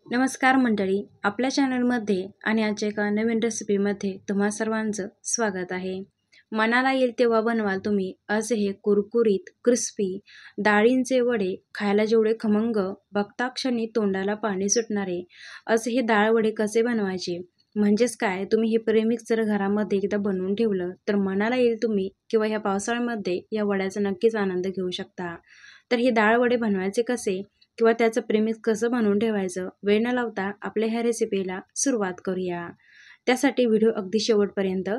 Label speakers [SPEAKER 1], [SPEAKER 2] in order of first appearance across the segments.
[SPEAKER 1] नमस्कार मंडळी, आपल्या चॅनलमध्ये आणि आजच्या एका नवीन रेसिपीमध्ये तुम्हा सर्वांचं स्वागत आहे. मनाला येईल तेव्हा बनवाल तुम्ही असे हे कुरकुरीत क्रिस्पी डाळींचे वडे. खायला जेवढे खमंग, बघता क्षणी तोंडाला पाणी सुटणारे असे हे डाळ वडे कसे बनवायचे, म्हणजेच काय, तुम्ही हे प्रेमिक्स जर घरामध्ये एकदा बनवून ठेवलं तर मनाला येईल तुम्ही किंवा ह्या पावसाळ्यामध्ये या वड्याचा नक्कीच आनंद घेऊ शकता. तर हे डाळ वडे बनवायचे कसे किंवा त्याचं प्रेमिक्स कसं बनवून ठेवायचं, वेळ न लावता आपल्या ह्या रेसिपीला सुरुवात करूया. त्यासाठी व्हिडिओ अगदी शेवटपर्यंत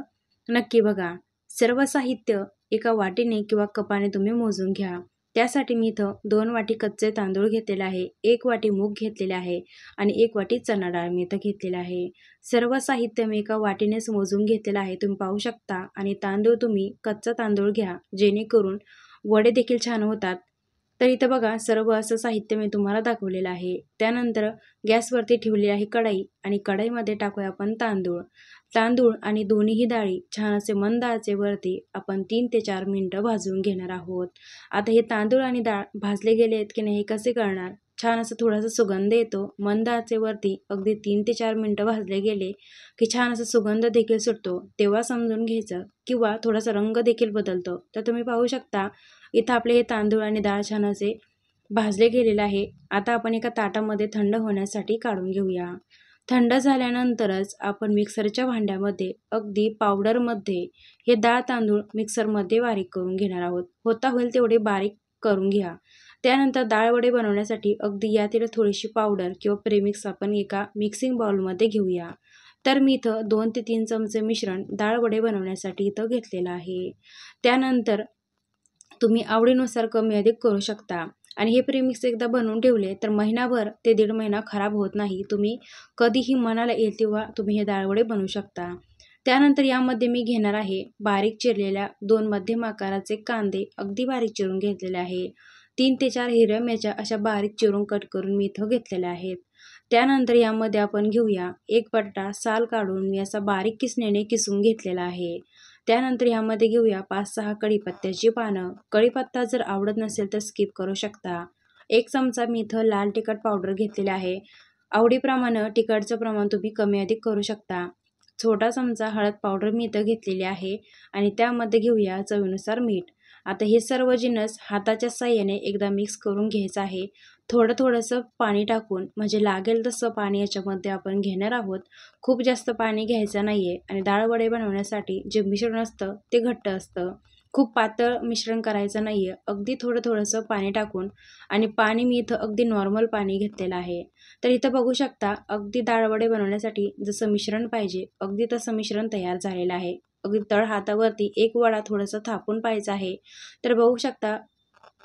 [SPEAKER 1] नक्की बघा. सर्व साहित्य एका वाटीने किंवा कपाने तुम्ही मोजून घ्या. त्यासाठी मी इथं 2 वाटी कच्चे तांदूळ घेतलेले आहे, 1 वाटी मूग घेतलेले आहे आणि 1 वाटी चणा डाळ मी इथं घेतलेला आहे. सर्व साहित्य मी एका वाटीनेच मोजून घेतलेलं आहे, तुम्ही पाहू शकता. आणि तांदूळ तुम्ही कच्चा तांदूळ घ्या, जेणेकरून वडे देखील छान होतात. तर इथं बघा, सर्व असं साहित्य मी तुम्हाला दाखवलेलं आहे. त्यानंतर गॅसवरती ठेवली आहे कढई आणि कढईमध्ये टाकूया आपण तांदूळ आणि दोन्हीही डाळी छान असे मंद आचेवरती आपण 3 ते 4 मिनिटं भाजून घेणार आहोत. आता हे तांदूळ आणि डाळ भाजले गेले आहेत की नाही हे कसे कळणार? छान असं थोडासा सुगंध येतो. मंद आचेवरती अगदी 3 ते 4 मिनिटं भाजले गेले की छान असा सुगंध देखील सुटतो, तेव्हा समजून घ्यायचं. किंवा थोडासा रंग देखील बदलतो. तर तुम्ही पाहू शकता इथं आपले हे तांदूळ आणि डाळ छान असे भाजले गेलेले आहे. आता आपण एका ताटामध्ये थंड होण्यासाठी काढून घेऊया. थंड झाल्यानंतरच आपण मिक्सरच्या भांड्यामध्ये अगदी पावडरमध्ये हे डाळ तांदूळ मिक्सरमध्ये बारीक करून घेणार आहोत. होता होईल तेवढे बारीक करून घ्या. त्यानंतर डाळ वडे बनवण्यासाठी अगदी यातील थोडीशी पावडर किंवा प्रेमिक्स आपण एका मिक्सिंग बाउलमध्ये घेऊया. तर मी इथं 2 ते 3 चमचे मिश्रण डाळ वडे बनवण्यासाठी इथं घेतलेलं आहे. त्यानंतर तुम्ही आवडीनुसार कमी अधिक करू शकता. आणि हे प्रेमिक्स एकदा बनवून ठेवले तर महिनाभर ते 1.5 महिना खराब होत नाही. तुम्ही कधीही मनाला येईल तेव्हा तुम्ही हे डाळवडे बनवू शकता. त्यानंतर यामध्ये मी घेणार आहे बारीक चिरलेल्या 2 मध्यम आकाराचे कांदे, अगदी बारीक चिरून घेतलेले आहे. 3 ते 4 हिरव्या मिरच्या अशा बारीक चिरून कट करून मी इथं घेतलेल्या आहेत. त्यानंतर यामध्ये आपण घेऊया 1 बटाटा साल काढून मी असा बारीक किसणीने किसून घेतलेला आहे. त्यानंतर ह्यामध्ये घेऊया 5-6 कढीपत्त्याची पानं. कढीपत्ता जर आवडत नसेल तर स्किप करू शकता. 1 चमचा मी इथं लाल तिखट पावडर घेतलेली आहे. आवडीप्रमाणे तिखटचं प्रमाण तुम्ही कमी अधिक करू शकता. छोटा चमचा हळद पावडर मी इथं घेतलेली आहे आणि त्यामध्ये घेऊया चवीनुसार मीठ. आता हे सर्व जिन्नस हाताच्या साहाय्याने एकदा मिक्स करून घ्यायचं आहे. थोडंसं पाणी टाकून, म्हणजे लागेल तसं पाणी याच्यामध्ये आपण घेणार आहोत. खूप जास्त पाणी घ्यायचं नाही आहे. आणि डाळ वडे बनवण्यासाठी जे मिश्रण असतं ते घट्ट असतं. खूप पातळ मिश्रण करायचं नाही आहे. अगदी थोडंसं पाणी टाकून, आणि पाणी मी इथं अगदी नॉर्मल पाणी घेतलेलं आहे. तर इथं बघू शकता अगदी डाळ वडे बनवण्यासाठी जसं मिश्रण पाहिजे अगदी तसं मिश्रण तयार झालेलं आहे. अगदी तळ हातावरती 1 वडा थोडंसं थापून पाहायचा आहे. तर बघू शकता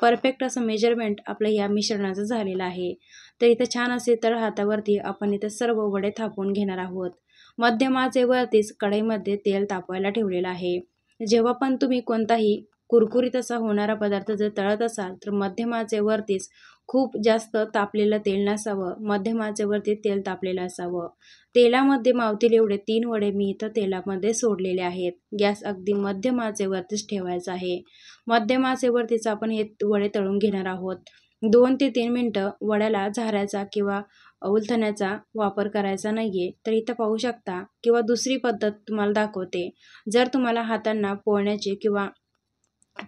[SPEAKER 1] परफेक्ट असं मेजरमेंट आपलं या मिश्रणाचं झालेलं आहे. तर इथं छान असे तळ हातावरती आपण इथं सर्व वडे थापून घेणार आहोत. मध्यम आचेवरतीच कढईमध्ये तेल तापवायला ठेवलेलं आहे. जेव्हा पण तुम्ही कोणताही कुरकुरीत असा होणारा पदार्थ जर तळत असाल तर मध्यम आचेवरतीच, खूप जास्त तापलेलं तेल नसावं, मध्यम आचेवरती तेल तापलेलं असावं. तेलामध्ये मावतील एवढे 3 वडे मी इथं तेलामध्ये सोडलेले आहेत. गॅस अगदी मध्यम आचेवरतीच ठेवायचा आहे. मध्यम आचेवरतीच आपण हे वडे तळून घेणार आहोत. 2 ते 3 मिनिटं वड्याला झाऱ्याचा किंवा उलथण्याचा वापर करायचा नाहीये. तर इथं पाहू शकता, किंवा दुसरी पद्धत तुम्हाला दाखवते. जर तुम्हाला हातांना पोळण्याची किंवा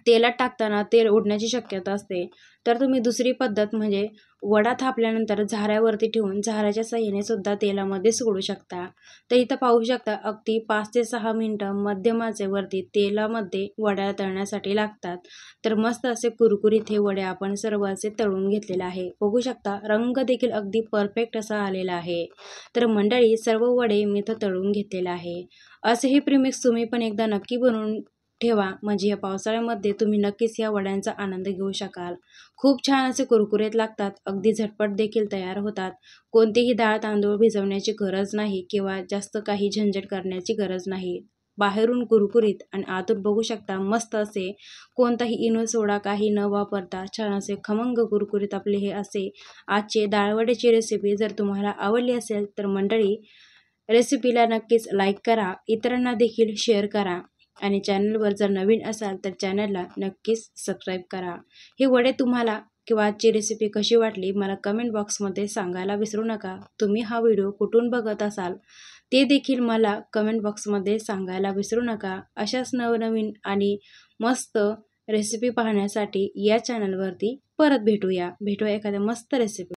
[SPEAKER 1] तेलात टाकताना तेल उडण्याची शक्यता असते, तर तुम्ही दुसरी पद्धत म्हणजे वडा थापल्यानंतर झाऱ्यावरती ठेवून झाऱ्याच्या साहाय्याने सुद्धा तेलामध्ये सोडू शकता. तर इथं पाहू शकता अगदी 5 ते 6 मिनिटं मध्यम आचेवरती तेलामध्ये वड्या तळण्यासाठी लागतात. तर मस्त असे कुरकुरीत हे वडे आपण सर्व असे तळून घेतलेले आहे. बघू शकता रंग देखील अगदी परफेक्ट असा आलेला आहे. तर मंडळी, सर्व वडे मी इथं तळून घेतलेले आहे. असे हे प्रीमिक्स तुम्ही पण एकदा नक्की बनवून ठेवा, म्हणजे या पावसाळ्यामध्ये तुम्ही नक्कीच या वड्यांचा आनंद घेऊ शकाल. खूप छान असे कुरकुरीत लागतात, अगदी झटपट देखील तयार होतात. कोणतेही डाळ तांदूळ भिजवण्याची गरज नाही किंवा जास्त काही झंझट करण्याची गरज नाही. बाहेरून कुरकुरीत आणि आतून बघू शकता मस्त असे, कोणताही इनो सोडा काही न वापरता छान असे खमंग कुरकुरीत आपले हे असे आजचे डाळवड्याची रेसिपी जर तुम्हाला आवडली असेल तर मंडळी, रेसिपीला नक्कीच लाईक करा, इतरांना देखील शेअर करा. आणि चॅनलवर जर नवीन असाल तर चॅनलला नक्कीच सबस्क्राईब करा. हे वडे तुम्हाला किंवा आजची रेसिपी कशी वाटली मला कमेंट बॉक्समध्ये सांगायला विसरू नका. तुम्ही हा व्हिडिओ कुठून बघत असाल ते देखील मला कमेंट बॉक्समध्ये सांगायला विसरू नका. अशाच नवनवीन आणि मस्त रेसिपी पाहण्यासाठी या चॅनलवरती परत भेटूया एखाद्या मस्त रेसिपी.